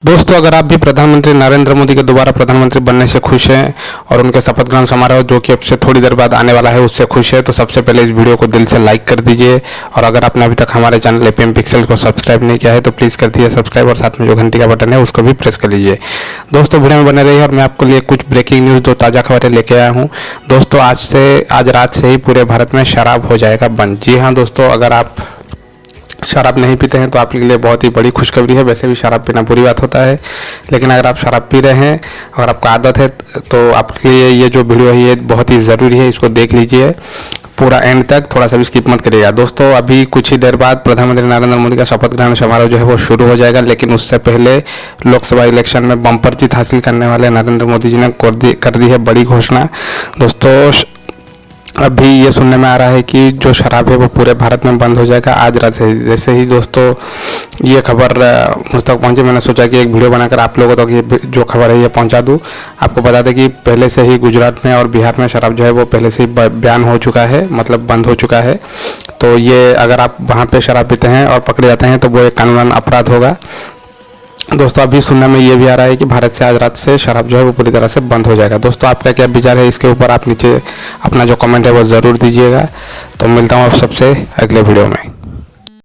दोस्तों, अगर आप भी प्रधानमंत्री नरेंद्र मोदी के दोबारा प्रधानमंत्री बनने से खुश हैं और उनके शपथ ग्रहण समारोह जो कि अब से थोड़ी देर बाद आने वाला है उससे खुश है तो सबसे पहले इस वीडियो को दिल से लाइक कर दीजिए। और अगर आपने अभी तक हमारे चैनल एपीएम पिक्सल को सब्सक्राइब नहीं किया है तो प्लीज़ कर दीजिए सब्सक्राइब और साथ में जो घंटी का बटन है उसको भी प्रेस कर लीजिए। दोस्तों, वीडियो में बने रहिए और मैं आपके लिए कुछ ब्रेकिंग न्यूज़ दो ताज़ा खबरें लेके आया हूँ। दोस्तों, आज रात से ही पूरे भारत में शराब हो जाएगा बंद। जी हाँ दोस्तों, अगर आप शराब नहीं पीते हैं तो आपके लिए बहुत ही बड़ी खुशखबरी है। वैसे भी शराब पीना बुरी बात होता है, लेकिन अगर आप शराब पी रहे हैं और आपको आदत है तो आपके लिए ये जो वीडियो है ये बहुत ही ज़रूरी है। इसको देख लीजिए पूरा एंड तक, थोड़ा सा भी स्किप मत करिएगा। दोस्तों, अभी कुछ ही देर बाद प्रधानमंत्री नरेंद्र मोदी का शपथ ग्रहण समारोह जो है वो शुरू हो जाएगा, लेकिन उससे पहले लोकसभा इलेक्शन में बम्पर जीत हासिल करने वाले नरेंद्र मोदी जी ने कर दी है बड़ी घोषणा। दोस्तों, अभी ये सुनने में आ रहा है कि जो शराब है वो पूरे भारत में बंद हो जाएगा आज रात से। जैसे ही दोस्तों ये खबर मुझ तक पहुंची, मैंने सोचा कि एक वीडियो बनाकर आप लोगों तक ये जो खबर है ये पहुंचा दूं। आपको बता दें कि पहले से ही गुजरात में और बिहार में शराब जो है वो पहले से ही बैन हो चुका है, मतलब बंद हो चुका है। तो ये अगर आप वहाँ पर शराब पीते हैं और पकड़े जाते हैं तो वो एक कानूनन अपराध होगा। दोस्तों, अभी सुनने में ये भी आ रहा है कि भारत से आज रात से शराब जो है वो पूरी तरह से बंद हो जाएगा। दोस्तों, आपका क्या विचार है इसके ऊपर आप नीचे अपना जो कमेंट है वो ज़रूर दीजिएगा। तो मिलता हूँ आप सबसे अगले वीडियो में।